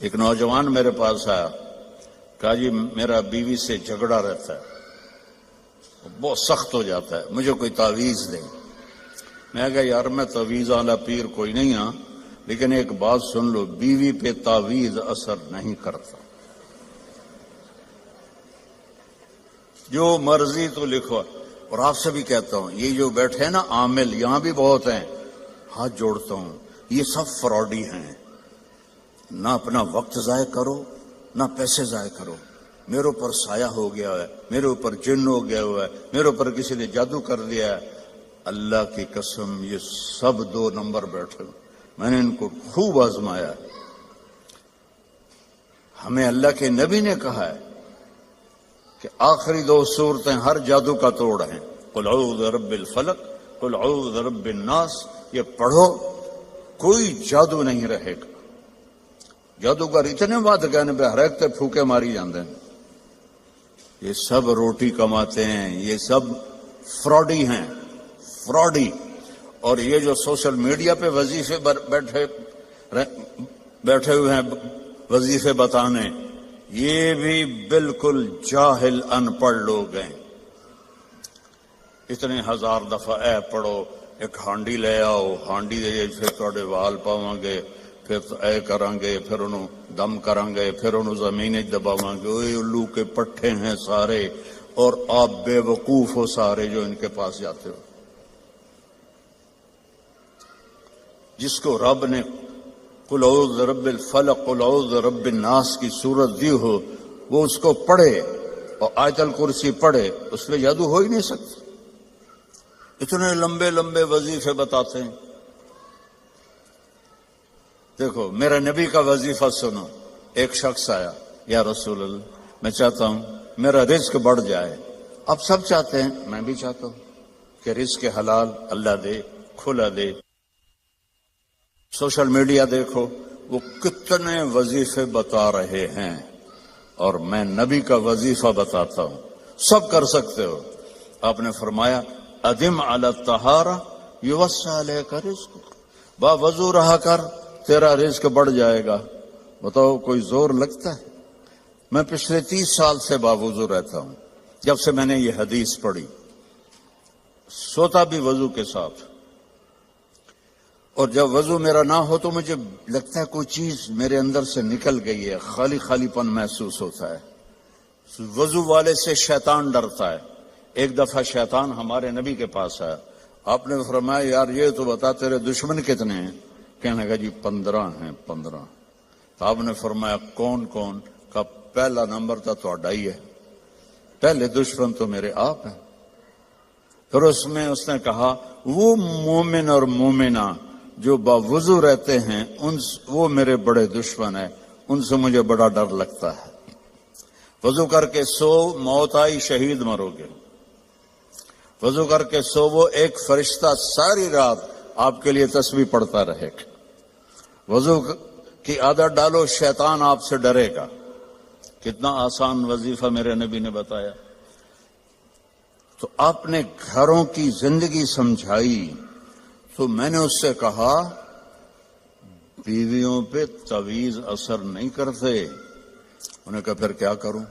ایک نوجوان میرے پاس آیا، کہا جی میرا بیوی سے جھگڑا رہتا ہے، بہت سخت ہو جاتا ہے، مجھے کوئی تعویذ دیں۔ میں کہا یار میں تعویذ والا پیر کوئی نہیں ہاں، لیکن ایک بات سن لو، بیوی پہ تعویذ اثر نہیں کرتا، جو مرضی تو لکھو۔ اور آپ سے بھی کہتا ہوں، یہ جو بیٹھے ہیں نا عامل، یہاں بھی بہت ہیں، ہاتھ جوڑتا ہوں، یہ سب فراڈی ہیں۔ نہ اپنا وقت ضائع کرو، نہ پیسے ضائع کرو۔ میرے اوپر سایہ ہو گیا ہے، میرے اوپر جن ہو گیا ہوا ہے، میرے اوپر کسی نے جادو کر دیا ہے۔ اللہ کی قسم یہ سب 2 نمبر بیٹھے، میں نے ان کو خوب آزمایا۔ ہمیں اللہ کے نبی نے کہا ہے کہ آخری 2 صورتیں ہر جادو کا توڑ ہیں، قل اعوذ برب الفلق، قل اعوذ برب الناس۔ یہ پڑھو، کوئی جادو نہیں رہے گا۔ جادوگر اتنے بات کہنے پہ ہر ایک تے پھوکے ماری جاندے ہیں۔ یہ سب روٹی کماتے ہیں، یہ سب فراڈی ہیں، فراڈی۔ اور یہ جو سوشل میڈیا پہ وظیفے بیٹھے ہوئے ہیں وظیفے بتانے، یہ بھی بالکل جاہل ان پڑھ لوگ ہیں۔ اتنے 1000 دفعہ اے پڑھو، ایک ہانڈی لے آؤ، ہانڈی دے پھر تھوڑے وال پاواں گے، پھر اے کریں گے، پھر انہوں دم کریں گے، پھر انہوں زمین دباواں گے۔ اوے الو کے پٹھے ہیں سارے، اور آپ بے وقوف ہو سارے جو ان کے پاس جاتے ہو۔ جس کو رب نے قل اعوذ برب الفلق قل اعوذ برب الناس کی صورت دی ہو، وہ اس کو پڑھے اور آیت الکرسی پڑھے، اس میں جادو ہو ہی نہیں سکتا۔ اتنے لمبے لمبے وظیفے بتاتے ہیں۔ دیکھو میرا نبی کا وظیفہ سنو۔ ایک شخص آیا، یا رسول اللہ میں چاہتا ہوں میرا رزق بڑھ جائے۔ اب سب چاہتے ہیں، میں بھی چاہتا ہوں کہ رزق حلال اللہ دے، کھلا دے۔ سوشل میڈیا دیکھو، وہ کتنے وظیفے بتا رہے ہیں، اور میں نبی کا وظیفہ بتاتا ہوں، سب کر سکتے ہو۔ آپ نے فرمایا ادم علی الطہارہ یوسع علیک رزق، با وضو رہا کر، تیرا رزق بڑھ جائے گا۔ بتاؤ کوئی زور لگتا ہے؟ میں پچھلے 30 سال سے باوضو رہتا ہوں، جب سے میں نے یہ حدیث پڑھی، سوتا بھی وضو کے ساتھ، اور جب وضو میرا نہ ہو تو مجھے لگتا ہے کوئی چیز میرے اندر سے نکل گئی ہے، خالی خالی پن محسوس ہوتا ہے۔ وضو والے سے شیطان ڈرتا ہے۔ ایک دفعہ شیطان ہمارے نبی کے پاس آیا، آپ نے فرمایا یار یہ تو بتا تیرے دشمن کتنے ہیں؟ کہنے لگا جی 15 ہیں 15۔ تو آپ نے فرمایا کون کون؟ کا پہلا نمبر تو تہاڈا ہی ہے، پہلے دشمن تو میرے آپ ہیں۔ پھر اس نے کہا وہ مومن اور مومنہ جو باوضو رہتے ہیں وہ میرے بڑے دشمن ہیں، ان سے مجھے بڑا ڈر لگتا ہے۔ وضو کر کے سو، موت آئی شہید مرو گے۔ وضو کر کے سو، وہ ایک فرشتہ ساری رات آپ کے لیے تسبیح پڑھتا رہے گا۔ وضو کی عادت ڈالو، شیطان آپ سے ڈرے گا۔ کتنا آسان وظیفہ میرے نبی نے بتایا۔ تو آپ نے گھروں کی زندگی سمجھائی، تو میں نے اس سے کہا بیویوں پہ تعویذ اثر نہیں کرتے۔ انہوں نے کہا پھر کیا کروں؟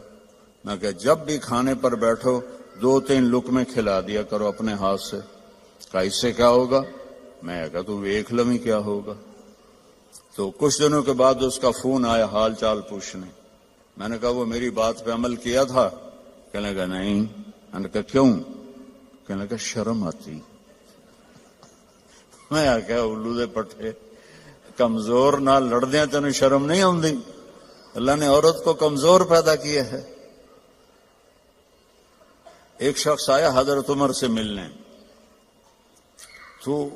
میں کہا جب بھی کھانے پر بیٹھو 2-3 لقمے کھلا دیا کرو اپنے ہاتھ سے۔ کہا اس سے کیا ہوگا؟ میں کہا تو دیکھ لیں کیا ہوگا۔ تو کچھ دنوں کے بعد اس کا فون آیا حال چال پوچھنے۔ میں نے کہا وہ میری بات پہ عمل کیا تھا؟ کہنے لگا نہیں۔ میں نے کہا کیوں؟ کہنے لگا شرم آتی۔ میں کہا الو دے پٹھے، کمزور نہ لڑدیاں تینوں شرم نہیں آتی؟ اللہ نے عورت کو کمزور پیدا کیا ہے۔ ایک شخص آیا حضرت عمر سے ملنے، تو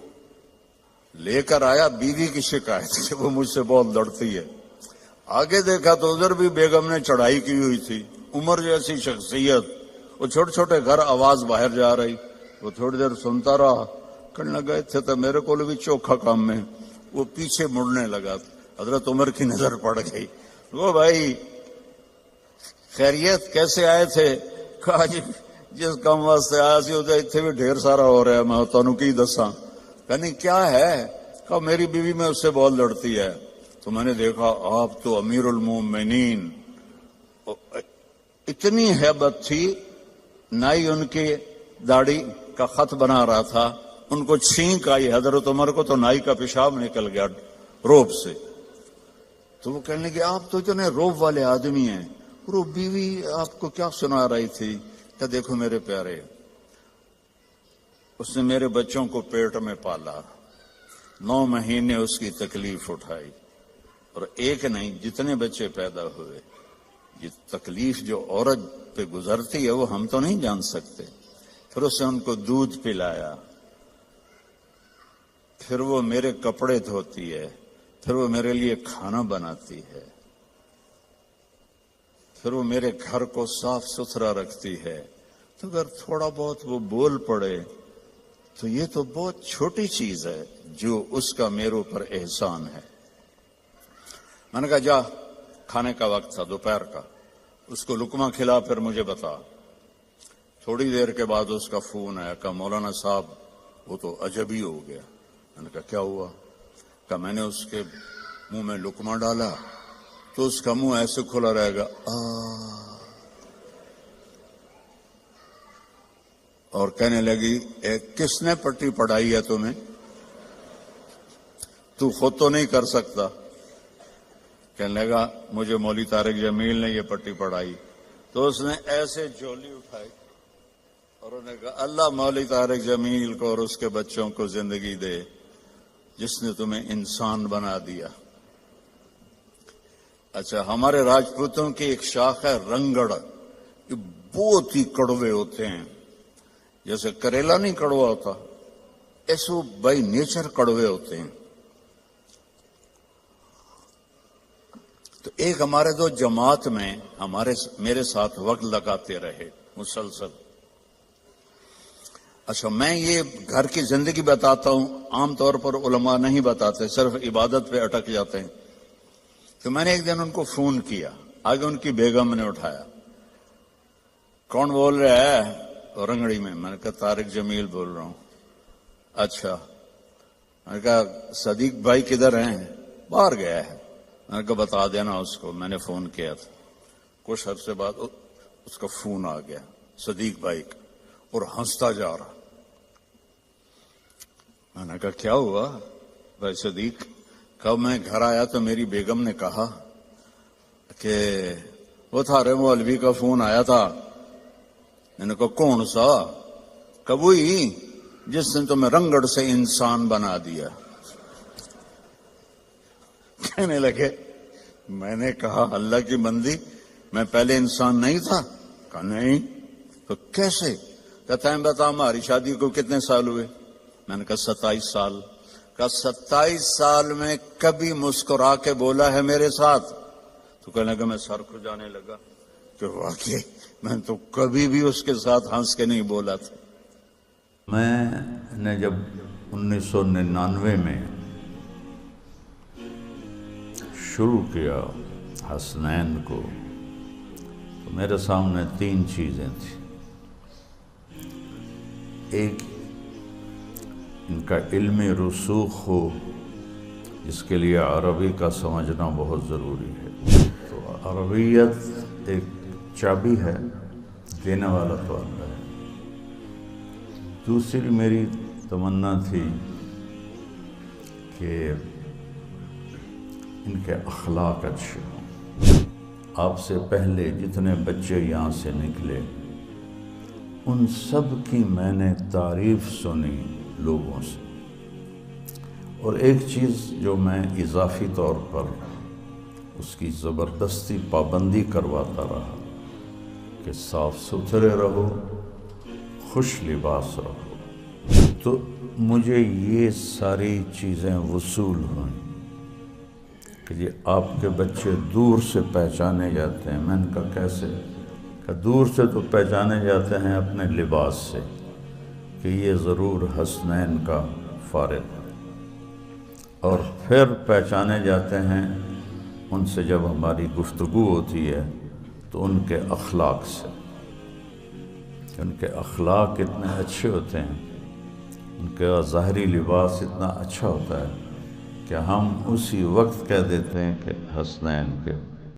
لے کر آیا بیوی کی شکایت کہ وہ مجھ سے بہت لڑتی ہے۔ آگے دیکھا تو ادھر بھی بیگم نے چڑھائی کی ہوئی تھی، عمر جیسی شخصیت، وہ چھوٹے چھوٹے گھر، آواز باہر جا رہی۔ وہ تھوڑی دیر سنتا رہا، کہنے لگا تھے تو میرے کو بھی چوکھا کام میں۔ وہ پیچھے مڑنے لگا، حضرت عمر کی نظر پڑ گئی۔ وہ بھائی خیریت، کیسے آئے تھے؟ کہا جی جس کام واسطے آیا سی ادھر اتنے بھی ڈھیر سارا ہو رہا ہے، میں تانوں کی دساں۔ کہا نہیں کیا ہے؟ کہا میری بیوی میں اس سے بہت لڑتی ہے، تو میں نے دیکھا آپ تو امیر المومنین، اتنی ہیبت تھی، نائی ان کی داڑھی کا خط بنا رہا تھا، ان کو چھینک آئی حضرت عمر کو تو نائی کا پیشاب نکل گیا روب سے. تو وہ کہنے لگے آپ تو اتنے روب والے آدمی ہیں. وہ بیوی آپ کو کیا سنا رہی تھی؟ کہ دیکھو میرے پیارے، اس نے میرے بچوں کو پیٹ میں پالا، 9 مہینے اس کی تکلیف اٹھائی، اور ایک نہیں جتنے بچے پیدا ہوئے. یہ تکلیف جو عورت پہ گزرتی ہے وہ ہم تو نہیں جان سکتے. پھر اس نے ان کو دودھ پلایا، پھر وہ میرے کپڑے دھوتی ہے، پھر وہ میرے لیے کھانا بناتی ہے، پھر وہ میرے گھر کو صاف ستھرا رکھتی ہے. تو اگر تھوڑا بہت وہ بول پڑے تو یہ تو بہت چھوٹی چیز ہے جو اس کا میرے اوپر احسان ہے. میں نے کہا جا، کھانے کا وقت تھا دوپہر کا، اس کو لقمہ کھلا پھر مجھے بتا. تھوڑی دیر کے بعد اس کا فون آیا کہ مولانا صاحب وہ تو عجب ہی ہو گیا. میں نے کہا کیا ہوا؟ کہ میں نے اس کے منہ میں لقمہ ڈالا تو اس کا منہ ایسے کھلا رہے گا اور کہنے لگی کس نے پٹی پڑھائی ہے تمہیں؟ تو خود تو نہیں کر سکتا. کہنے لگا مجھے مولوی طارق جمیل نے یہ پٹی پڑھائی. تو اس نے ایسے جھولی اٹھائی اور انہوں نے کہا اللہ مولوی طارق جمیل کو اور اس کے بچوں کو زندگی دے جس نے تمہیں انسان بنا دیا. اچھا، ہمارے راجپوتوں کی ایک شاخ ہے رنگڑ، یہ بہت ہی کڑوے ہوتے ہیں. جیسے کریلا نہیں کڑوا ہوتا، ایسے بائی نیچر کڑوے ہوتے ہیں. تو ایک ہمارے دو جماعت میں میرے ساتھ وقت لگاتے رہے مسلسل. اچھا، میں یہ گھر کی زندگی بتاتا ہوں، عام طور پر علماء نہیں بتاتے، صرف عبادت پہ اٹک جاتے ہیں. تو میں نے ایک دن ان کو فون کیا، آگے ان کی بیگم نے اٹھایا. کون بول رہا ہے؟ رنگڑی میں. میں نے کہا طارق جمیل بول رہا ہوں. اچھا. میں نے کہا صدیق بھائی کدھر ہیں؟ باہر گیا ہے. میں نے کہا بتا دینا اس کو میں نے فون کیا تھا. کچھ عرصے بعد اس کا فون آ گیا صدیق بھائی کا، اور ہنستا جا رہا. میں نے کہا کیا ہوا بھائی صدیق؟ کب میں گھر آیا تو میری بیگم نے کہا کہ وہ تھارے مولوی کا فون آیا تھا. میں نے کہا کون سا؟ کہ وہی جس نے تمہیں رنگڑ سے انسان بنا دیا. کہنے لگے میں نے کہا اللہ کی بندی میں پہلے انسان نہیں تھا؟ کہا نہیں. تو کیسے؟ کہتا ہے بتا ہماری شادی کو کتنے سال ہوئے؟ میں نے کہا 27 سال. کہا 27 سال میں کبھی مسکرا کے بولا ہے میرے ساتھ؟ تو کہنے لگا میں سر کھجانے لگا کہ واقعی میں تو کبھی بھی اس کے ساتھ ہنس کے نہیں بولا تھا. میں نے جب 1999 میں شروع کیا حسنین کو تو میرے سامنے 3 چیزیں تھیں. ایک ان کا علمی رسوخ ہو جس کے لیے عربی کا سمجھنا بہت ضروری ہے. تو عربیت ایک چابی ہے، دینے والا تو اللہ ہے. دوسری میری تمنا تھی کہ ان کے اخلاق اچھے ہوں. آپ سے پہلے جتنے بچے یہاں سے نکلے ان سب کی میں نے تعریف سنی لوگوں سے. اور ایک چیز جو میں اضافی طور پر اس کی زبردستی پابندی کرواتا رہا کہ صاف ستھرے رہو، خوش لباس رہو. تو مجھے یہ ساری چیزیں وصول ہوئیں کہ یہ آپ کے بچے دور سے پہچانے جاتے ہیں. میں نے کہا کیسے؟ کہ دور سے تو پہچانے جاتے ہیں اپنے لباس سے کہ یہ ضرور حسنین کا فارغ ہے، اور پھر پہچانے جاتے ہیں ان سے جب ہماری گفتگو ہوتی ہے تو ان کے اخلاق سے. ان کے اخلاق اتنے اچھے ہوتے ہیں، ان کا ظاہری لباس اتنا اچھا ہوتا ہے کہ ہم اسی وقت کہہ دیتے ہیں کہ حسنین کے